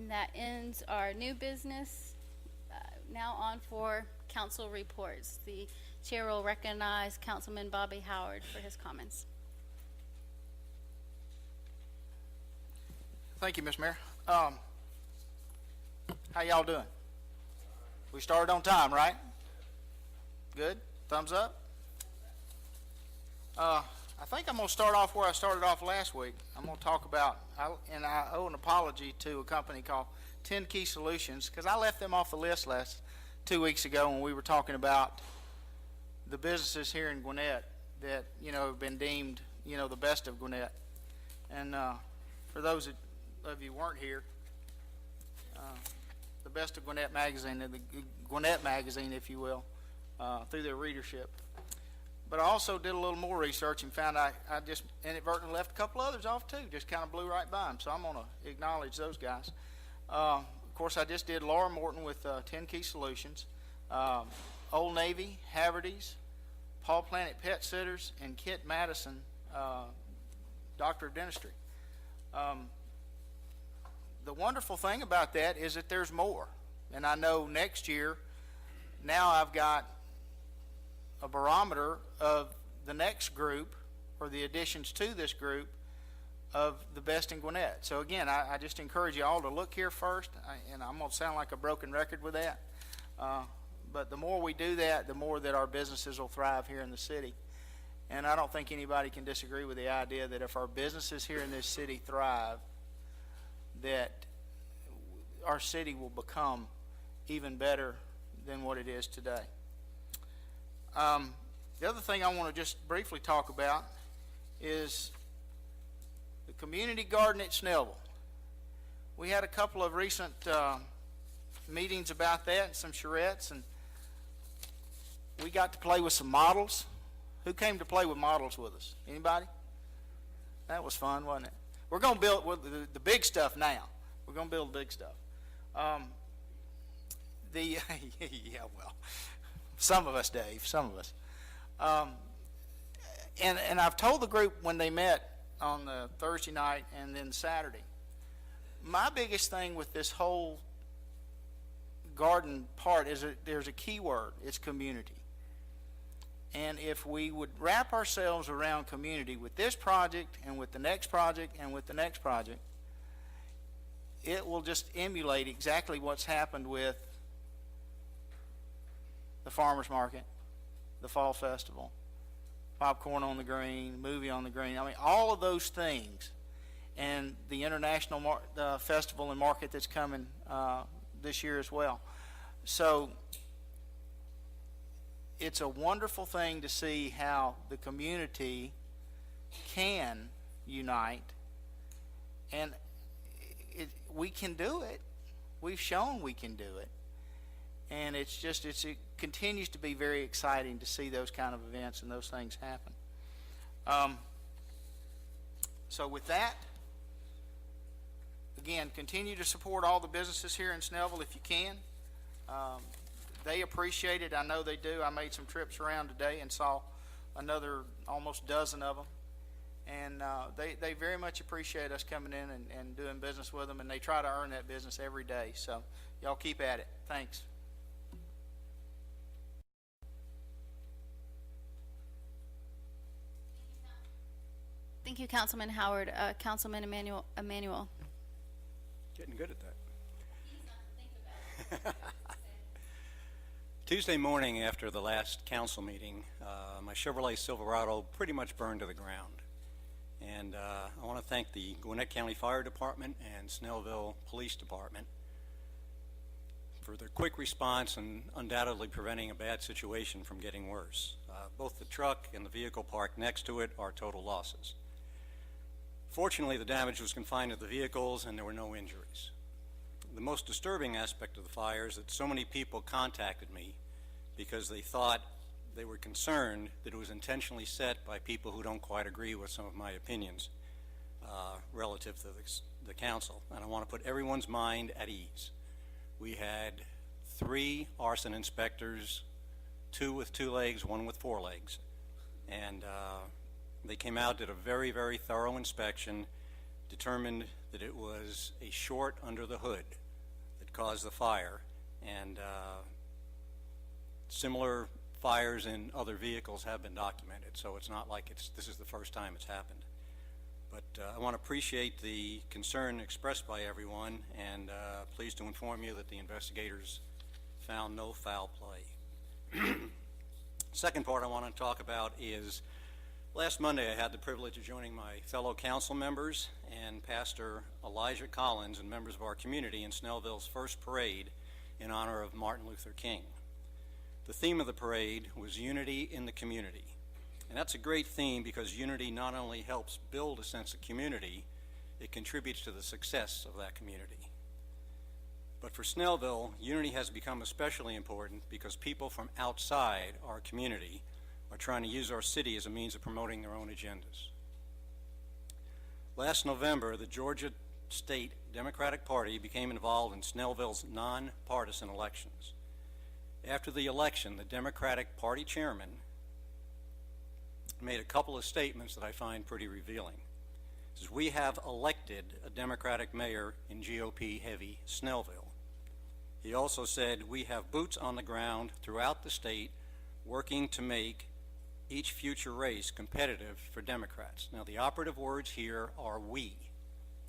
And that ends our new business. Now on for council reports. The chair will recognize Councilman Bobby Howard for his comments. Thank you, Ms. Mayor. How y'all doing? We started on time, right? Good? Thumbs up? I think I'm going to start off where I started off last week. I'm going to talk about, and I owe an apology to a company called 10 Key Solutions, because I left them off the list 2 weeks ago when we were talking about the businesses here in Gwinnett that, have been deemed, the best of Gwinnett. And for those of you who weren't here, the Best of Gwinnett magazine, the Gwinnett magazine, if you will, through their readership. But I also did a little more research and found I just inadvertently left a couple others off too, just kind of blew right by them. So I'm going to acknowledge those guys. Of course, I just did Laura Morton with 10 Key Solutions, Old Navy, Haverty's, Paul Planet Pet Sitters, and Kit Madison, Doctor of Dentistry. The wonderful thing about that is that there's more. And I know next year, now I've got a barometer of the next group, or the additions to this group, of the best in Gwinnett. So again, I just encourage you all to look here first, and I'm going to sound like a broken record with that. But the more we do that, the more that our businesses will thrive here in the city. And I don't think anybody can disagree with the idea that if our businesses here in this city thrive, that our city will become even better than what it is today. The other thing I want to just briefly talk about is the community garden at Snellville. We had a couple of recent meetings about that and some charrettes, and we got to play with some models. Who came to play with models with us? Anybody? That was fun, wasn't it? We're going to build the big stuff now. We're going to build big stuff. Yeah, well, some of us, Dave, some of us. And I've told the group when they met on the Thursday night and then Saturday, my biggest thing with this whole garden part is that there's a key word. It's community. And if we would wrap ourselves around community with this project and with the next project and with the next project, it will just emulate exactly what's happened with the farmers market, the fall festival, popcorn on the green, movie on the green. I mean, all of those things, and the international festival and market that's coming this year as well. So it's a wonderful thing to see how the community can unite, and we can do it. We've shown we can do it. And it continues to be very exciting to see those kind of events and those things happen. So with that, again, continue to support all the businesses here in Snellville if you can. They appreciate it. I know they do. I made some trips around today and saw another almost dozen of them. And they very much appreciate us coming in and doing business with them, and they try to earn that business every day. So y'all keep at it. Thanks. Thank you, Councilman Howard. Councilman Emmanuel. Getting good at that. Tuesday morning after the last council meeting, my Chevrolet Silverado pretty much burned to the ground. And I want to thank the Gwinnett County Fire Department and Snellville Police Department for their quick response and undoubtedly preventing a bad situation from getting worse. Both the truck and the vehicle parked next to it are total losses. Fortunately, the damage was confined to the vehicles and there were no injuries. The most disturbing aspect of the fire is that so many people contacted me because they were concerned that it was intentionally set by people who don't quite agree with some of my opinions relative to the council. And I want to put everyone's mind at ease. We had 3 arson inspectors, 2 with 2 legs, 1 with 4 legs. And they came out, did a very, very thorough inspection, determined that it was a short under the hood that caused the fire, and similar fires in other vehicles have been documented, so it's not like this is the first time it's happened. But I want to appreciate the concern expressed by everyone, and pleased to inform you that the investigators found no foul play. Second part I want to talk about is last Monday I had the privilege of joining my fellow council members and Pastor Elijah Collins and members of our community in Snellville's first parade in honor of Martin Luther King. The theme of the parade was unity in the community. And that's a great theme because unity not only helps build a sense of community, it contributes to the success of that community. But for Snellville, unity has become especially important because people from outside our community are trying to use our city as a means of promoting their own agendas. Last November, the Georgia State Democratic Party became involved in Snellville's nonpartisan elections. After the election, the Democratic Party chairman made a couple of statements that I find pretty revealing. He says, "We have elected a Democratic mayor in GOP-heavy Snellville." He also said, "We have boots on the ground throughout the state working to make each future race competitive for Democrats." Now, the operative words here are we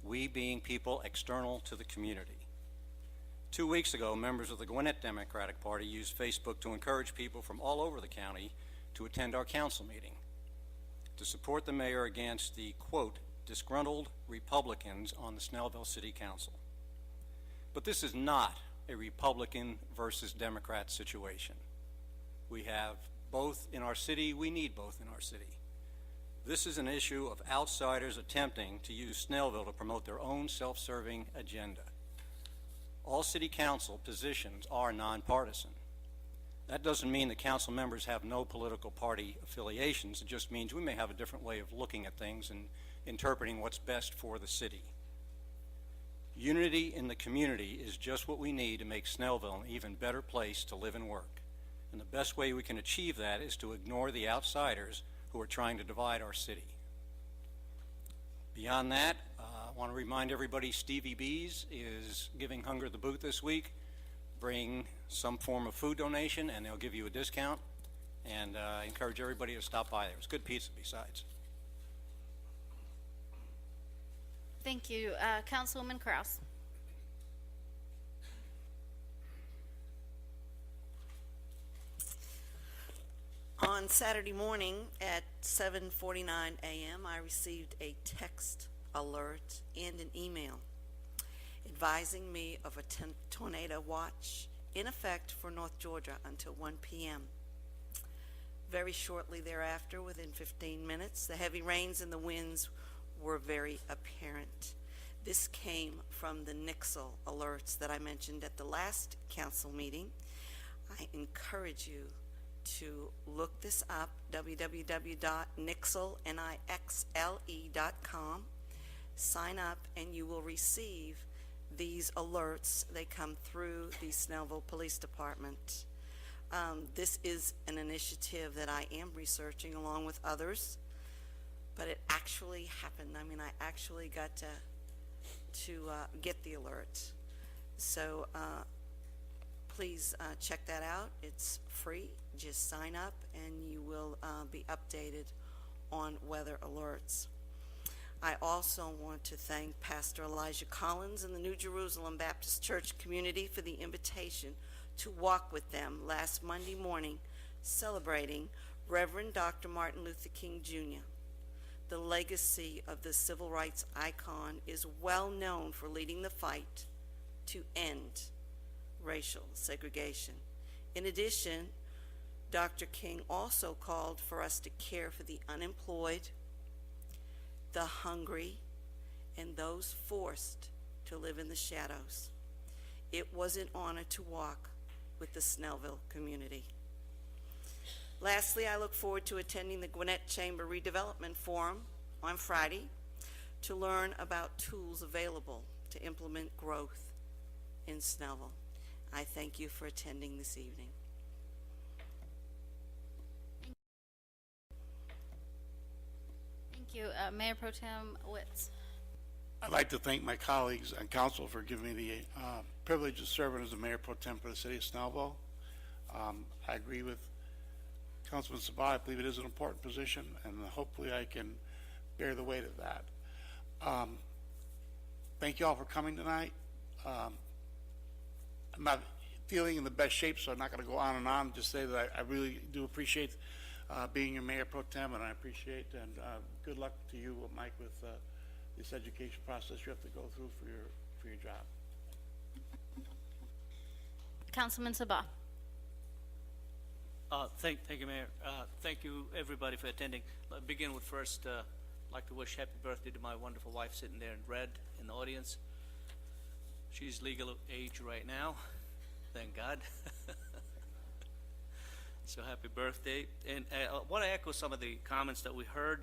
being people external to the community. 2 weeks ago, members of the Gwinnett Democratic Party used Facebook to encourage people from all over the county to attend our council meeting to support the mayor against the, quote, disgruntled Republicans on the Snellville City Council. But this is not a Republican versus Democrat situation. We have both in our city, we need both in our city. This is an issue of outsiders attempting to use Snellville to promote their own self-serving agenda. All city council positions are nonpartisan. That doesn't mean the council members have no political party affiliations. It just means we may have a different way of looking at things and interpreting what's best for the city. Unity in the community is just what we need to make Snellville an even better place to live and work. And the best way we can achieve that is to ignore the outsiders who are trying to divide our city. Beyond that, I want to remind everybody Stevie B's is giving Hunger the Boot this week. Bring some form of food donation and they'll give you a discount. And I encourage everybody to stop by there. It's good pizza besides. Thank you. Councilwoman Cross. On Saturday morning at 7:49 a.m., I received a text alert and an email advising me of a tornado watch in effect for North Georgia until 1 p.m. Very shortly thereafter, within 15 minutes, the heavy rains and the winds were very apparent. This came from the Nixle alerts that I mentioned at the last council meeting. I encourage you to look this up, www.nixle.com. Sign up and you will receive these alerts. They come through the Snellville Police Department. This is an initiative that I am researching along with others, but it actually happened. I mean, I actually got to get the alert. So please check that out. It's free. Just sign up and you will be updated on weather alerts. I also want to thank Pastor Elijah Collins and the New Jerusalem Baptist Church community for the invitation to walk with them last Monday morning celebrating Reverend Dr. Martin Luther King Jr. The legacy of the civil rights icon is well known for leading the fight to end racial segregation. In addition, Dr. King also called for us to care for the unemployed, the hungry, and those forced to live in the shadows. It was an honor to walk with the Snellville community. Lastly, I look forward to attending the Gwinnett Chamber Redevelopment Forum on Friday to learn about tools available to implement growth in Snellville. I thank you for attending this evening. Thank you. Mayor Pro Tem Witz. I'd like to thank my colleagues and council for giving me the privilege of serving as the mayor pro tem for the city of Snellville. I agree with Councilman Sabah. I believe it is an important position, and hopefully I can bear the weight of that. Thank you all for coming tonight. I'm not feeling in the best shape, so I'm not going to go on and on. Just say that I really do appreciate being your mayor pro tem, and I appreciate and good luck to you, Mike, with this education process you have to go through for your job. Councilman Sabah. Thank you, Mayor. Thank you, everybody, for attending. I'll begin with first, like to wish happy birthday to my wonderful wife sitting there in red in the audience. She's legal age right now, thank God. So happy birthday. And I want to echo some of the comments that we heard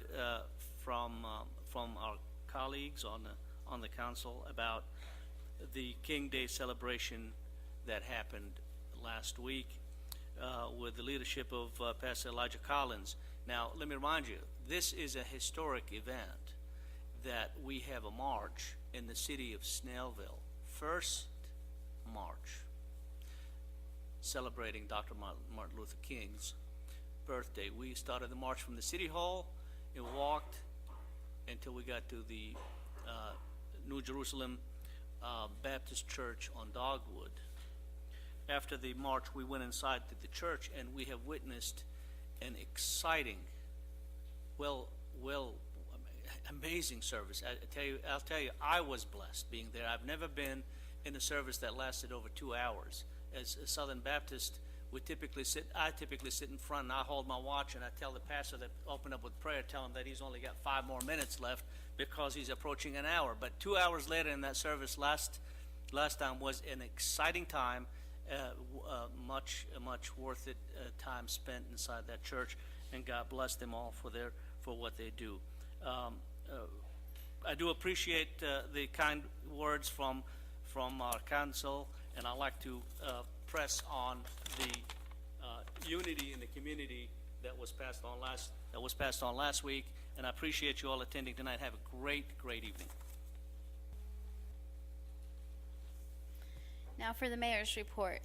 from our colleagues on the council about the King Day celebration that happened last week with the leadership of Pastor Elijah Collins. Now, let me remind you, this is a historic event that we have a march in the city of Snellville, first march, celebrating Dr. Martin Luther King's birthday. We started the march from the city hall and walked until we got to the New Jerusalem Baptist Church on Dogwood. After the march, we went inside to the church, and we have witnessed an exciting, amazing service. I'll tell you, I was blessed being there. I've never been in a service that lasted over 2 hours. As a Southern Baptist, I typically sit in front, and I hold my watch, and I tell the pastor that opened up with prayer, tell him that he's only got 5 more minutes left because he's approaching an hour. But 2 hours later in that service last time was an exciting time, much worth it time spent inside that church, and God bless them all for what they do. I do appreciate the kind words from our council, and I'd like to press on the unity in the community that was passed on last week, and I appreciate you all attending tonight. Have a great evening. Now for the mayor's report.